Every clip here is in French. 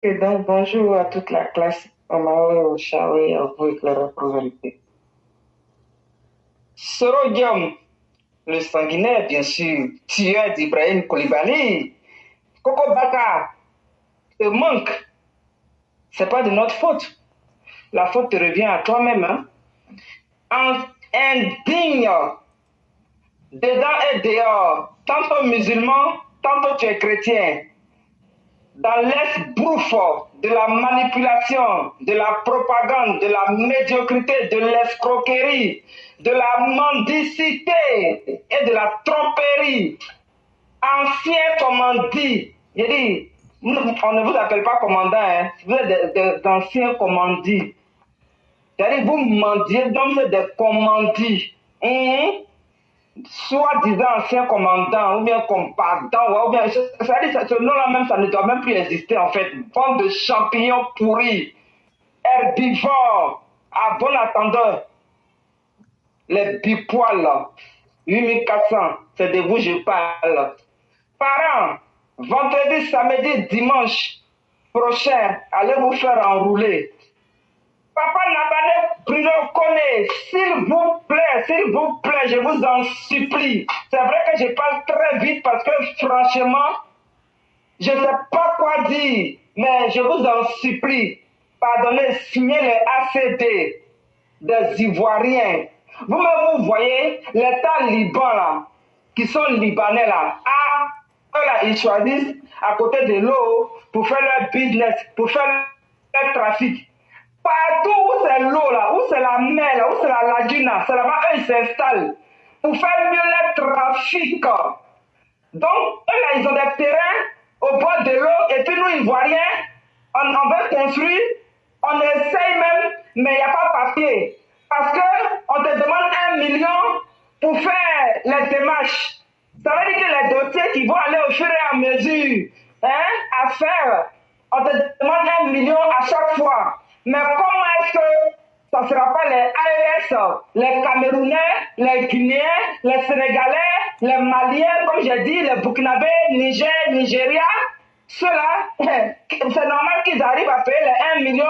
Et donc, bonjour à toute la classe, au Maori, au Shawi, au Pouik, la représentée. Sorodium, le sanguinaire, bien sûr, tueur d'Ibrahim Koulibaly, Coco Baka, te manque. C'est pas de notre faute. La faute te revient à toi-même, hein. Indigne, dedans et dehors, tantôt musulman, tantôt tu es chrétien. Dans l'esbrouf de la manipulation, de la propagande, de la médiocrité, de l'escroquerie, de la mendicité et de la tromperie. Ancien commandit, j'ai dit, on ne vous appelle pas commandant, hein, vous êtes d'anciens commandits. C'est-à-dire, vous mendiez, donc vous êtes des commandits. Soi-disant ancien commandant ou bien combattant, ou bien, c'est-à-dire ce nom-là même, ça ne doit même plus exister en fait. Bande de champignons pourris, herbivores, à bon attendeur, les bipoils, 8400, c'est de vous je parle. Parents, vendredi, samedi, dimanche prochain, allez vous faire enrouler. Papa Nabané Bruno Kone, s'il vous plaît, je vous en supplie. C'est vrai que je parle très vite parce que franchement, je ne sais pas quoi dire, mais je vous en supplie. Pardonnez, signez les ACD des Ivoiriens. Vous-même, vous voyez les talibans là, qui sont libanais là. Ah, eux là, ils choisissent à côté de l'eau pour faire leur business, pour faire leur trafic. Partout où c'est l'eau là, où c'est la mer là, où c'est la lagune là, c'est là-bas eux ils s'installent pour faire mieux le trafic. Donc, eux là, ils ont des terrains au bord de l'eau et puis nous, Ivoiriens, on veut construire, on essaye même, mais il n'y a pas de papier. Parce qu'on te demande 1 million pour faire les démarches. Ça veut dire que les dossiers qui vont aller au fur et à mesure à faire, on te demande 1 million à chaque fois. Mais comment est-ce que ça ne sera pas les AES, les Camerounais, les Guinéens, les Sénégalais, les Maliens, comme j'ai dit, les Burkinabés, Niger, Nigeria, ceux-là, c'est normal qu'ils arrivent à payer les 1 million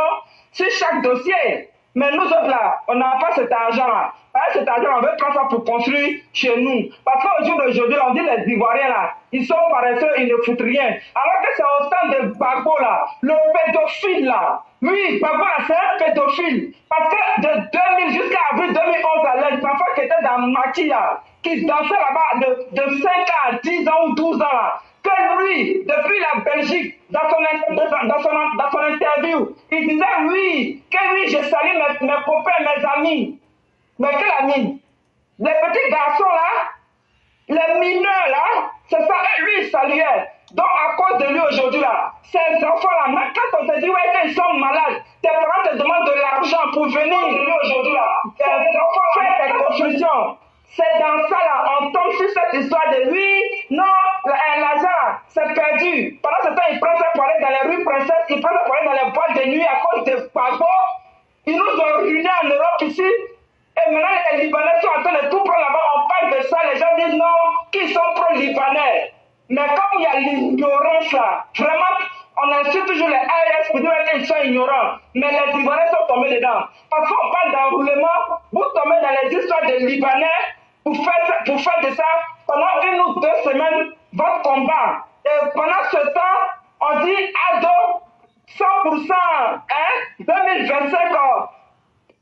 sur chaque dossier. Mais nous autres là, on n'a pas cet argent-là. Avec cet argent, on veut prendre ça pour construire chez nous. Parce qu'au jour d'aujourd'hui, on dit les Ivoiriens là, ils sont paresseux, ils ne foutent rien. Alors que c'est au temps de Gbagbo là, le pédophile là. Oui, Gbagbo là, c'est un pédophile. Parce que de 2000 jusqu'à avril 2011, les enfants qui étaient dans Maki là, qui dansaient là-bas de 5 ans à 10 ans ou 12 ans là, que lui, depuis la Belgique, dans son interview, il disait oui, que oui, je salue mes copains, mes amis. Mais quel ami? Les petits garçons là, les mineurs là, c'est ça, lui il saluait. Donc à cause de lui aujourd'hui là, ces enfants là, mais quand on te dit ouais qu'ils sont malades, tes parents te demandent de l'argent pour venir aujourd'hui là, ces enfants font des constructions. C'est dans ça là, on tombe sur cette histoire de lui, non, l'argent, c'est perdu. Pendant ce temps, il prend ça pour aller dans les rues princesses, il prend ça pour aller dans les boîtes de nuit à cause de Gbagbo. Ils nous ont ruinés en Europe ici. Et maintenant, les Libanais sont en train de tout prendre là-bas. On parle de ça, les gens disent non, qu'ils sont pro-Libanais. Mais comme il y a l'ignorance là, vraiment, on insulte toujours les AES pour dire qu'ils sont ignorants. Mais les Libanais sont tombés dedans. Parce qu'on parle d'enroulement, vous tombez dans les histoires des Libanais pour faire de ça pendant 1 ou 2 semaines votre combat. Et pendant ce temps, on dit ado 100%, 2025 ans.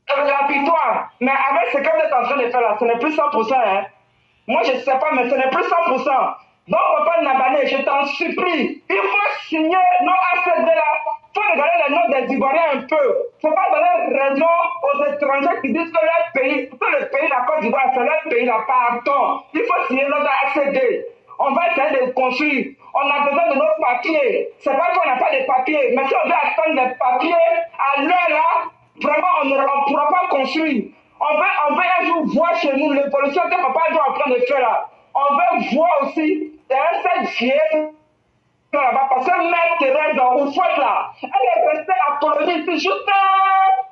La victoire, mais avec ce que vous êtes en train de faire là, ce n'est plus 100%. Moi, je ne sais pas, mais ce n'est plus 100%. Donc, papa Nabané, je t'en supplie, il faut signer nos ACD là. Il faut regarder les noms des Ivoiriens un peu. Il ne faut pas donner raison aux étrangers qui disent que leur pays, que le pays, la Côte d'Ivoire, c'est leur pays là, pardon. Il faut signer notre ACD. On va essayer de construire. On a besoin de nos papiers. C'est pas qu'on n'a pas de papiers, mais si on veut attendre des papiers, à l'heure là, vraiment, on ne pourra pas construire. On veut un jour voir chez nous l'évolution que papa est en train de faire là. On veut voir aussi cette vieille là-bas. Parce que Mère Thérèse ou Fouette là, elle est restée à colonie ici juste,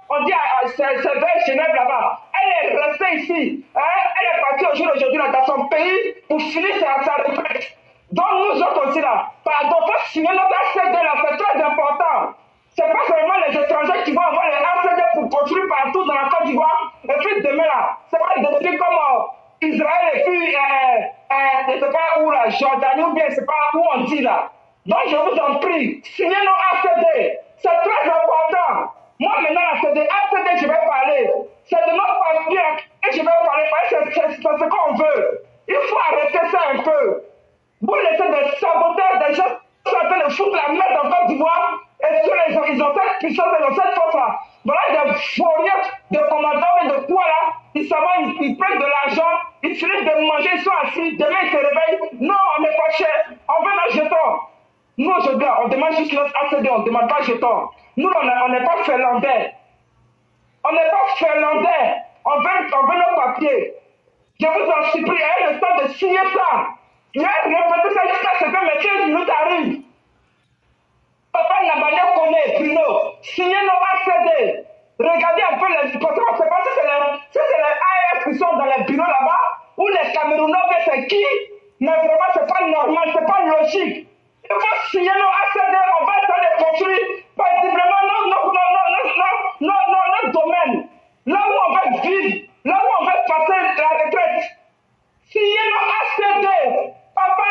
on dit, c'est vers Genève là-bas. Elle est restée ici. Elle est partie au jour d'aujourd'hui dans son pays pour finir sa retraite. Donc nous autres aussi là, pardon, il faut signer notre ACD là, c'est très important. C'est pas seulement les étrangers qui vont avoir les ACD pour construire partout dans la Côte d'Ivoire. Et puis demain là, c'est pas des pays comme Israël et puis, je sais pas où là, Jordanie ou bien c'est pas où on dit là. Donc je vous en prie, signez nos ACD. C'est très important. Moi maintenant, c'est de ACD que je vais parler. C'est de notre papier que je vais parler parce que c'est ce qu'on veut. Il faut arrêter ça un peu. Vous laissez des saboteurs, des gens qui sont en train de foutre la merde en Côte d'Ivoire. Et sur ils ont cette puissance, ils ont cette force-là. Voilà des fourrières de commandants et de quoi là. Ils savent, ils prennent de l'argent, ils finissent de manger, ils sont assis, demain ils se réveillent. Non, on n'est pas cher, on veut nos jetons. Nous aujourd'hui, on demande juste notre ACD, on ne demande pas jetons. Nous, on n'est pas finlandais. On n'est pas finlandais. On veut nos papiers. Je vous en supplie, ayez le temps de signer ça. Il y a répété ça jusqu'à ce que mes 15 minutes arrivent. Papa Nabane connaît, Bruno. Signez nos ACD. Regardez un peu les... Parce que on ne sait pas si c'est les AS qui sont dans les bureaux là-bas, ou les Camerounais, c'est qui. Mais vraiment, c'est pas normal, c'est pas logique. Il faut signer nos ACD, on va essayer de construire paisiblement notre domaine. Là où on va vivre, là où on va passer la retraite. Signez nos ACD. Papa,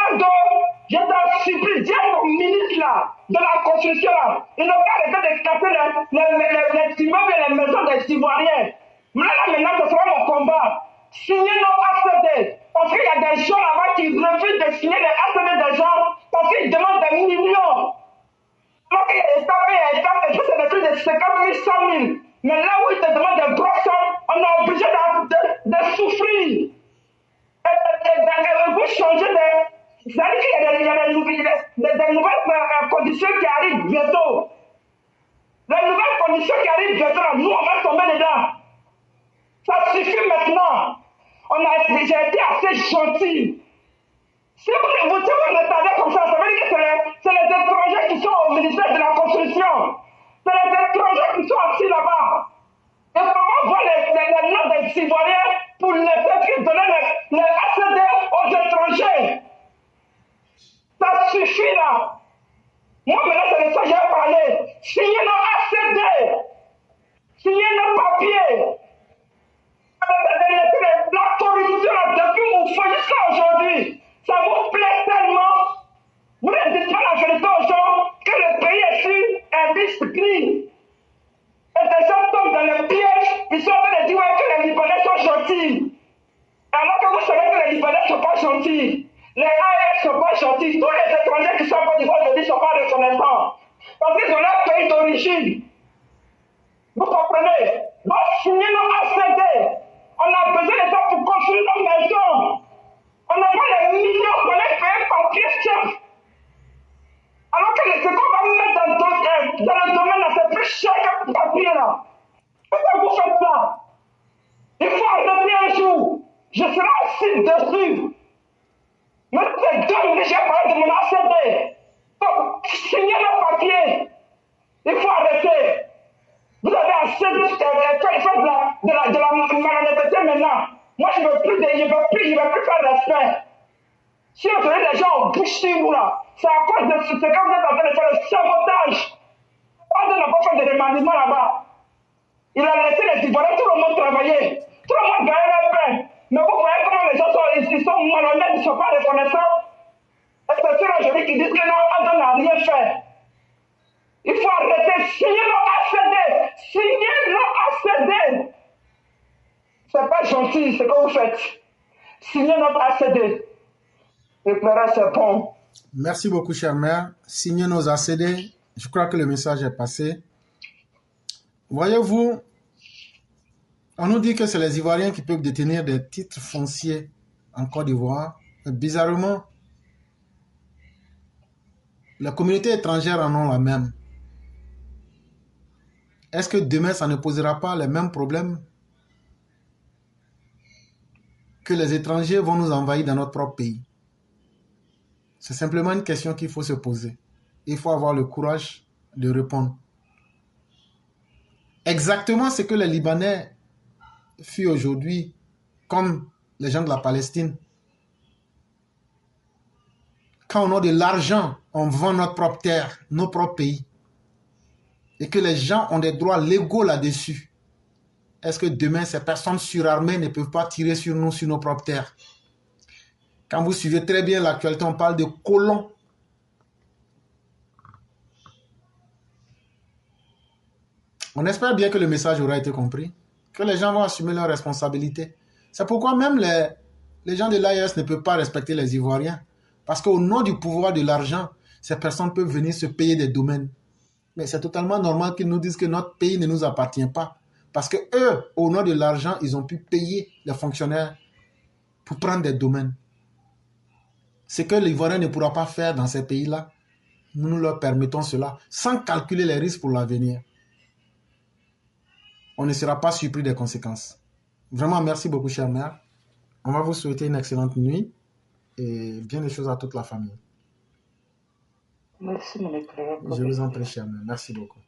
je t'en supplie, dis au ministre là, de la construction là, il n'a pas arrêté de casser les immeubles et les maisons des Ivoiriens. Maintenant, ce sera mon combat. Signez nos ACD. Parce qu'il y a des gens là-bas qui refusent de signer les ACD des gens parce qu'ils demandent des millions. Donc il y a étape, et puis c'est des trucs de 50 000, 100 000. Mais là où ils te demandent des grosses sommes, on est obligé de souffrir. Et vous changez de... C'est-à-dire qu'il y a des nouvelles conditions qui arrivent bientôt. Les nouvelles conditions qui arrivent bientôt, nous on va tomber dedans. Ça suffit maintenant. J'ai été assez gentil. Si vous retardez comme ça veut dire que c'est les étrangers qui sont au ministère de la Construction. C'est les étrangers qui sont assis là-bas. Et comment voir les noms des Ivoiriens pour laisser donner les ACD aux étrangers? Ça suffit là. Moi maintenant c'est de ça que j'ai parlé. Signez nos ACD. Signez nos papiers. La corruption depuis vous voyez ça aujourd'hui. Ça vous plaît tellement. Vous ne dites pas la vérité aux gens que le pays est sur un biscuit. Et des gens tombent dans le piège. Ils sont en train de dire ouais, que les Libanais sont gentils. Alors que vous savez que les Libanais ne sont pas gentils. Les AS ne sont pas gentils. Tous les étrangers qui sont en Côte d'Ivoire ne sont pas reconnaissants. Parce qu'ils ont leur pays d'origine. Vous comprenez? Donc signez nos ACD. On a besoin de ça pour construire nos maisons. On n'a pas les millions qu'on est payés par pièce. Alors que ce qu'on va mettre dans le domaine là, c'est plus cher que le papier là. Pourquoi vous faites ça? Il faut arrêter un jour. Je serai assis dessus. Mais c'est 2 minutes, j'ai parlé de mon ACD. Donc, signez le papier. Il faut arrêter. Vous avez assez de la malhonnêteté maintenant. Moi, je ne veux plus faire respect. Si vous avez des gens en bouche sur vous là, c'est à cause de ce que vous êtes en train de faire le sabotage. Pas n'a pas fait de remaniement là-bas. Il a laissé les Ivoiriens, tout le monde travailler. Tout le monde gagnait leur pain. Mais vous voyez comment les gens sont malhonnêtes, ils ne sont pas reconnaissants. Et c'est ceux aujourd'hui qui disent que non, Adam n'a rien fait. Il faut arrêter. Signez nos ACD. Signez nos ACD. C'est pas gentil ce que vous faites. Signez notre ACD. Et Clara, c'est bon. Merci beaucoup, cher maire. Signez nos ACD. Je crois que le message est passé. Voyez-vous, on nous dit que c'est les Ivoiriens qui peuvent détenir des titres fonciers en Côte d'Ivoire. Bizarrement, la communauté étrangère en ont la même. Est-ce que demain, ça ne posera pas les mêmes problèmes que les étrangers vont nous envahir dans notre propre pays? C'est simplement une question qu'il faut se poser. Il faut avoir le courage de répondre. Exactement ce que les Libanais fuient aujourd'hui, comme les gens de la Palestine. quand on a de l'argent, on vend notre propre terre, nos propres pays, et que les gens ont des droits légaux là-dessus, est-ce que demain, ces personnes surarmées ne peuvent pas tirer sur nous, sur nos propres terres? Quand vous suivez très bien l'actualité, on parle de colons. On espère bien que le message aura été compris, que les gens vont assumer leurs responsabilités. C'est pourquoi même les gens de l'AES ne peuvent pas respecter les Ivoiriens. Parce qu'au nom du pouvoir de l'argent, ces personnes peuvent venir se payer des domaines. Mais c'est totalement normal qu'ils nous disent que notre pays ne nous appartient pas. Parce que eux, au nom de l'argent, ils ont pu payer les fonctionnaires pour prendre des domaines. Ce que l'Ivoirien ne pourra pas faire dans ces pays-là, nous leur permettons cela sans calculer les risques pour l'avenir. On ne sera pas surpris des conséquences. Vraiment, merci beaucoup, chère mère. On va vous souhaiter une excellente nuit et bien des choses à toute la famille. Merci, mon éclaireur. Je vous en prie, chère mère. Merci beaucoup.